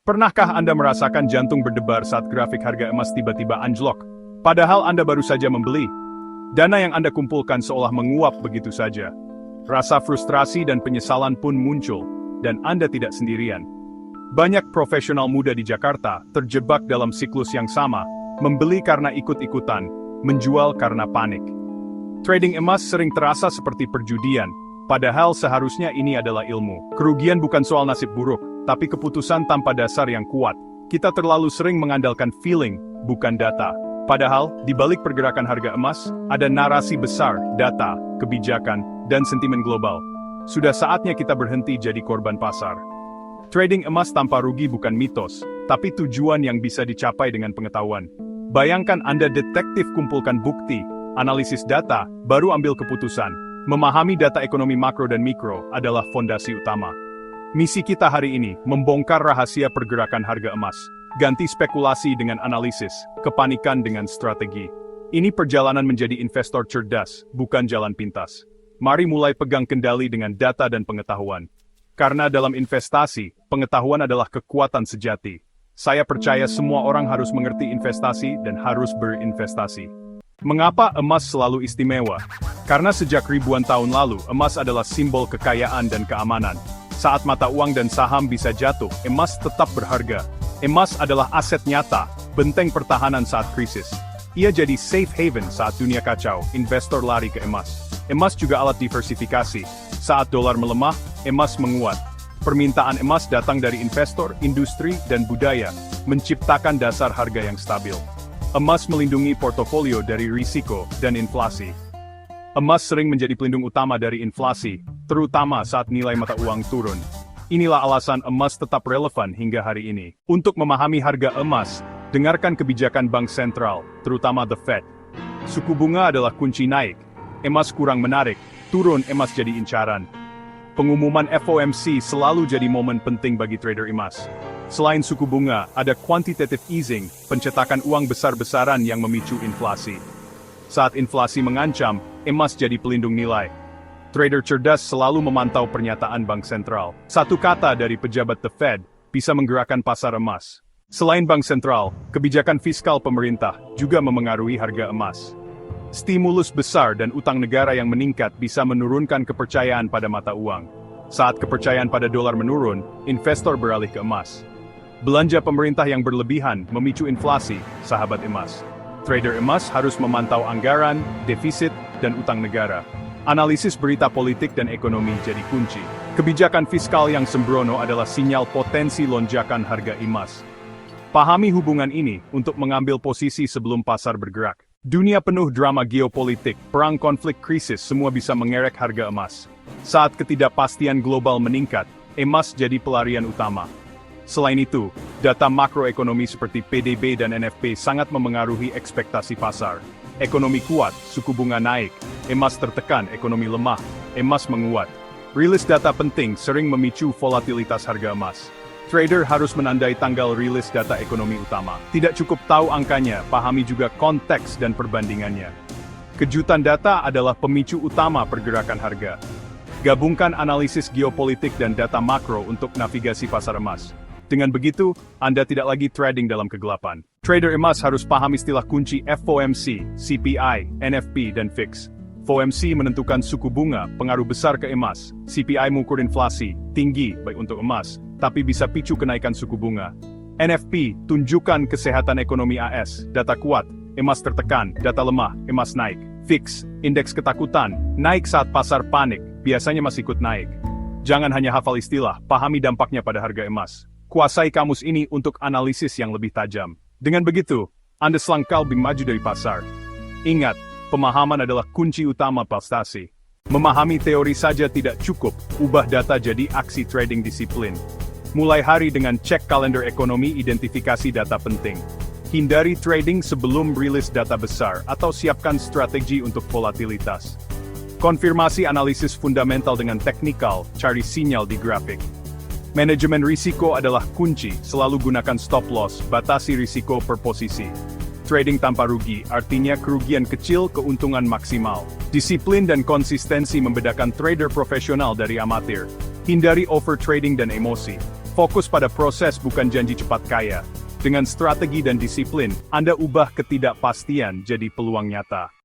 Pernahkah Anda merasakan jantung berdebar saat grafik harga emas tiba-tiba anjlok? Padahal Anda baru saja membeli. Dana yang Anda kumpulkan seolah menguap begitu saja. Rasa frustrasi dan penyesalan pun muncul, dan Anda tidak sendirian. Banyak profesional muda di Jakarta terjebak dalam siklus yang sama, membeli karena ikut-ikutan, menjual karena panik. Trading emas sering terasa seperti perjudian, padahal seharusnya ini adalah ilmu. Kerugian bukan soal nasib buruk, tapi keputusan tanpa dasar yang kuat. Kita terlalu sering mengandalkan feeling, bukan data. Padahal, di balik pergerakan harga emas, ada narasi besar, data, kebijakan, dan sentimen global. Sudah saatnya kita berhenti jadi korban pasar. Trading emas tanpa rugi bukan mitos, tapi tujuan yang bisa dicapai dengan pengetahuan. Bayangkan Anda detektif kumpulkan bukti, analisis data, baru ambil keputusan. Memahami data ekonomi makro dan mikro adalah fondasi utama. Misi kita hari ini, membongkar rahasia pergerakan harga emas. Ganti spekulasi dengan analisis, kepanikan dengan strategi. Ini perjalanan menjadi investor cerdas, bukan jalan pintas. Mari mulai pegang kendali dengan data dan pengetahuan. Karena dalam investasi, pengetahuan adalah kekuatan sejati. Saya percaya semua orang harus mengerti investasi dan harus berinvestasi. Mengapa emas selalu istimewa? Karena sejak ribuan tahun lalu, emas adalah simbol kekayaan dan keamanan. Saat mata uang dan saham bisa jatuh, emas tetap berharga. Emas adalah aset nyata, benteng pertahanan saat krisis. Ia jadi safe haven saat dunia kacau, investor lari ke emas. Emas juga alat diversifikasi. Saat dolar melemah, emas menguat. Permintaan emas datang dari investor, industri, dan budaya, menciptakan dasar harga yang stabil. Emas melindungi portofolio dari risiko dan inflasi. Emas sering menjadi pelindung utama dari inflasi, terutama saat nilai mata uang turun. Inilah alasan emas tetap relevan hingga hari ini. Untuk memahami harga emas, dengarkan kebijakan bank sentral, terutama The Fed. Suku bunga adalah kunci naik. Emas kurang menarik, turun emas jadi incaran. Pengumuman FOMC selalu jadi momen penting bagi trader emas. Selain suku bunga, ada quantitative easing, pencetakan uang besar-besaran yang memicu inflasi. Saat inflasi mengancam, emas jadi pelindung nilai. Trader cerdas selalu memantau pernyataan bank sentral. Satu kata dari pejabat The Fed bisa menggerakkan pasar emas. Selain bank sentral, kebijakan fiskal pemerintah juga memengaruhi harga emas. Stimulus besar dan utang negara yang meningkat bisa menurunkan kepercayaan pada mata uang. Saat kepercayaan pada dolar menurun, investor beralih ke emas. Belanja pemerintah yang berlebihan memicu inflasi, sahabat emas. Trader emas harus memantau anggaran, defisit, dan utang negara. Analisis berita politik dan ekonomi jadi kunci. Kebijakan fiskal yang sembrono adalah sinyal potensi lonjakan harga emas. Pahami hubungan ini untuk mengambil posisi sebelum pasar bergerak. Dunia penuh drama geopolitik, perang konflik krisis semua bisa mengerek harga emas. Saat ketidakpastian global meningkat, emas jadi pelarian utama. Selain itu, data makroekonomi seperti PDB dan NFP sangat memengaruhi ekspektasi pasar. Ekonomi kuat, suku bunga naik, emas tertekan, ekonomi lemah, emas menguat. Rilis data penting sering memicu volatilitas harga emas. Trader harus menandai tanggal rilis data ekonomi utama. Tidak cukup tahu angkanya, pahami juga konteks dan perbandingannya. Kejutan data adalah pemicu utama pergerakan harga. Gabungkan analisis geopolitik dan data makro untuk navigasi pasar emas. Dengan begitu, Anda tidak lagi trading dalam kegelapan. Trader emas harus paham istilah kunci FOMC, CPI, NFP, dan VIX. FOMC menentukan suku bunga, pengaruh besar ke emas. CPI mengukur inflasi, tinggi, baik untuk emas, tapi bisa picu kenaikan suku bunga. NFP, tunjukkan kesehatan ekonomi AS, data kuat, emas tertekan, data lemah, emas naik. VIX, indeks ketakutan, naik saat pasar panik, biasanya masih ikut naik. Jangan hanya hafal istilah, pahami dampaknya pada harga emas. Kuasai kamus ini untuk analisis yang lebih tajam. Dengan begitu, Anda selangkah lebih maju dari pasar. Ingat, pemahaman adalah kunci utama prestasi. Memahami teori saja tidak cukup, ubah data jadi aksi trading disiplin. Mulai hari dengan cek kalender ekonomi, identifikasi data penting. Hindari trading sebelum rilis data besar atau siapkan strategi untuk volatilitas. Konfirmasi analisis fundamental dengan teknikal, cari sinyal di grafik. Manajemen risiko adalah kunci, selalu gunakan stop loss, batasi risiko per posisi. Trading tanpa rugi, artinya kerugian kecil, keuntungan maksimal. Disiplin dan konsistensi membedakan trader profesional dari amatir. Hindari overtrading dan emosi. Fokus pada proses bukan janji cepat kaya. Dengan strategi dan disiplin, Anda ubah ketidakpastian jadi peluang nyata.